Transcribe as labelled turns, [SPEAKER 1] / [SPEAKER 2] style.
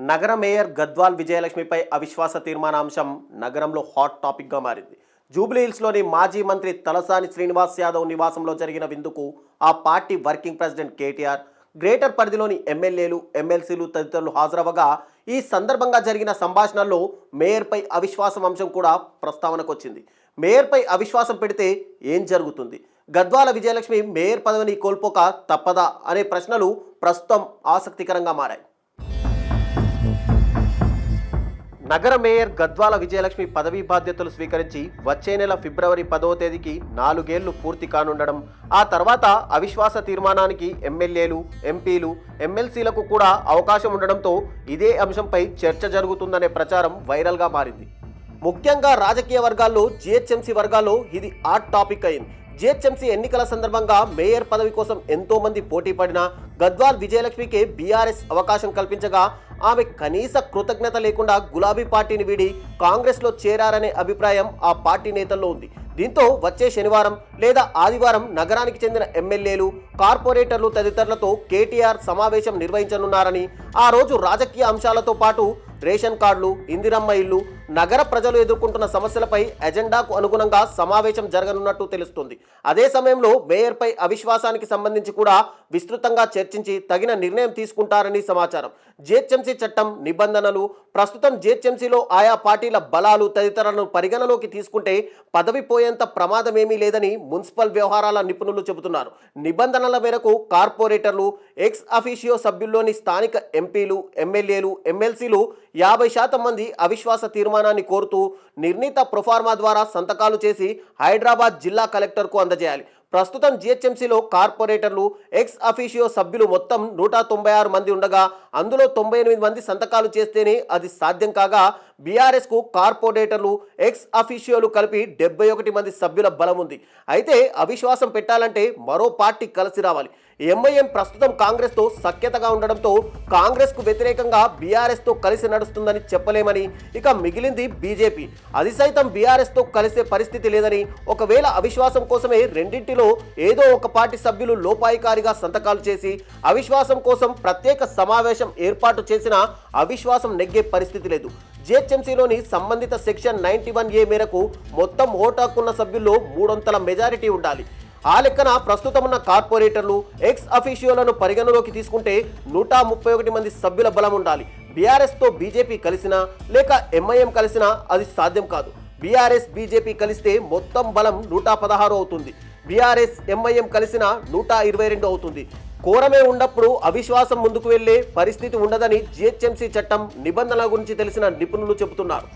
[SPEAKER 1] నగర మేయర్ గద్వాల్ విజయలక్ష్మిపై అవిశ్వాస తీర్మానాంశం నగరంలో హాట్ టాపిక్గా మారింది. జూబ్లీహిల్స్లోని మాజీ మంత్రి తలసాని శ్రీనివాస్ యాదవ్ నివాసంలో జరిగిన విందుకు ఆ party working president KTR, greater పరిధిలోని ఎమ్మెల్యేలు, ఎమ్మెల్సీలు తదితరులు హాజరవగా ఈ సందర్భంగా జరిగిన సంభాషణల్లో మేయర్పై అవిశ్వాసం అంశం కూడా ప్రస్తావనకు వచ్చింది. మేయర్పై అవిశ్వాసం పెడితే ఏం జరుగుతుంది? గద్వాల విజయలక్ష్మి మేయర్ పదవిని కోల్పోక తప్పదా అనే ప్రశ్నలు ప్రస్తుతం ఆసక్తికరంగా మారాయి. నగర మేయర్ గద్వాల విజయలక్ష్మి పదవీ బాధ్యతలు స్వీకరించి వచ్చే నెల ఫిబ్రవరి 10వ తేదీకి 4 ఏళ్లు పూర్తి కానుండడం, ఆ తర్వాత అవిశ్వాస తీర్మానానికి ఎమ్మెల్యేలు, ఎంపీలు, ఎమ్మెల్సీలకు కూడా అవకాశం ఉండడంతో ఇదే అంశంపై చర్చ జరుగుతుందనే ప్రచారం వైరల్గా మారింది. ముఖ్యంగా రాజకీయ వర్గాల్లో, జిహెచ్ఎంసీ వర్గాల్లో ఇది హాట్ టాపిక్ అయింది. జిహెచ్ఎంసీ ఎన్నికల సందర్భంగా మేయర్ పదవి కోసం ఎంతో మంది పోటీ పడినా గద్వాల్ విజయలక్ష్మికి బీఆర్ఎస్ అవకాశం కల్పించగా ఆమె కనీస కృతజ్ఞత లేకుండా గులాబీ పార్టీని వీడి కాంగ్రెస్లో చేరారనే అభిప్రాయం ఆ పార్టీ నేతల్లో ఉంది. దీంతో వచ్చే శనివారం లేదా ఆదివారం నగరానికి చెందిన ఎమ్మెల్యేలు, కార్పొరేటర్లు తదితరులతో కేటీఆర్ సమావేశం నిర్వహించనున్నారని, ఆ రోజు రాజకీయ అంశాలతో పాటు రేషన్ కార్డులు, ఇందిరమ్మ ఇల్లు, నగర ప్రజలు ఎదుర్కొంటున్న సమస్యలపై ఎజెండాకు అనుగుణంగా సమావేశం జరగనున్నట్టు తెలుస్తుంది. అదే సమయంలో మేయర్పై అవిశ్వాసానికి సంబంధించి కూడా విస్తృతంగా చర్చించి తగిన నిర్ణయం తీసుకుంటారని సమాచారం. జిహెచ్ఎంసీ చట్టం, నిబంధనలు, ప్రస్తుతం జిహెచ్ఎంసీలో ఆయా పార్టీల బలాలు తదితరులను పరిగణలోకి తీసుకుంటే పదవి పోయేంత ప్రమాదమేమీ లేదని మున్సిపల్ వ్యవహారాల నిపుణులు చెబుతున్నారు. నిబంధనల మేరకు కార్పొరేటర్లు, ఎక్స్ అఫీషియో సభ్యుల్లోని స్థానిక ఎంపీలు, ఎమ్మెల్యేలు, ఎమ్మెల్సీలు 50% మంది అవిశ్వాస తీర్మానాన్ని కోరుతూ నిర్ణీత ప్రొఫార్మా ద్వారా సంతకాలు చేసి హైదరాబాద్ జిల్లా కలెక్టర్కు అందజేయాలి. ప్రస్తుతం జిహెచ్ఎంసీలో కార్పొరేటర్లు, ఎక్స్ అఫీషియో సభ్యులు మొత్తం 196 మంది ఉండగా అందులో 98 మంది సంతకాలు చేస్తేనే అది సాధ్యం కాగా బీఆర్ఎస్కు కార్పొరేటర్లు, ఎక్స్ అఫీషియోలు కలిపి 71 మంది సభ్యుల బలం ఉంది. అయితే అవిశ్వాసం పెట్టాలంటే మరో పార్టీ కలిసి రావాలి. ఎంఐఎం ప్రస్తుతం కాంగ్రెస్తో సఖ్యతగా ఉండడంతో కాంగ్రెస్కు వ్యతిరేకంగా బీఆర్ఎస్తో కలిసి నడుస్తుందని చెప్పలేమని, ఇక మిగిలింది బీజేపీ. అది సైతం బీఆర్ఎస్తో కలిసే పరిస్థితి లేదని, ఒకవేళ అవిశ్వాసం కోసమే రెండింటిలో ఏదో ఒక పార్టీ సభ్యులు లోపాయికారిగా సంతకాలు చేసి అవిశ్వాసం కోసం ప్రత్యేక సమావేశం ఏర్పాటు చేసినా అవిశ్వాసం నెగ్గే పరిస్థితి లేదు. జిహెచ్ఎంసీలోని సంబంధిత సెక్షన్ 91A మేరకు మొత్తం ఓటు హక్కున్న సభ్యుల్లో 3/4 మెజారిటీ ఉండాలి. ఆ లెక్కన ప్రస్తుతం ఉన్న కార్పొరేటర్లు, ఎక్స్ అఫీషియోలను పరిగణలోకి తీసుకుంటే 131 మంది సభ్యుల బలం ఉండాలి. బీఆర్ఎస్తో బీజేపీ కలిసినా లేక ఎంఐఎం కలిసినా అది సాధ్యం కాదు. బీఆర్ఎస్, బీజేపీ కలిస్తే మొత్తం బలం 116 అవుతుంది. బీఆర్ఎస్, ఎంఐఎం కలిసినా 122 అవుతుంది. కోరమే ఉన్నప్పుడు అవిశ్వాసం ముందుకు వెళ్లే పరిస్థితి ఉండదని జిహెచ్ఎంసీ చట్టం, నిబంధనల గురించి తెలిసిన నిపుణులు చెబుతున్నారు.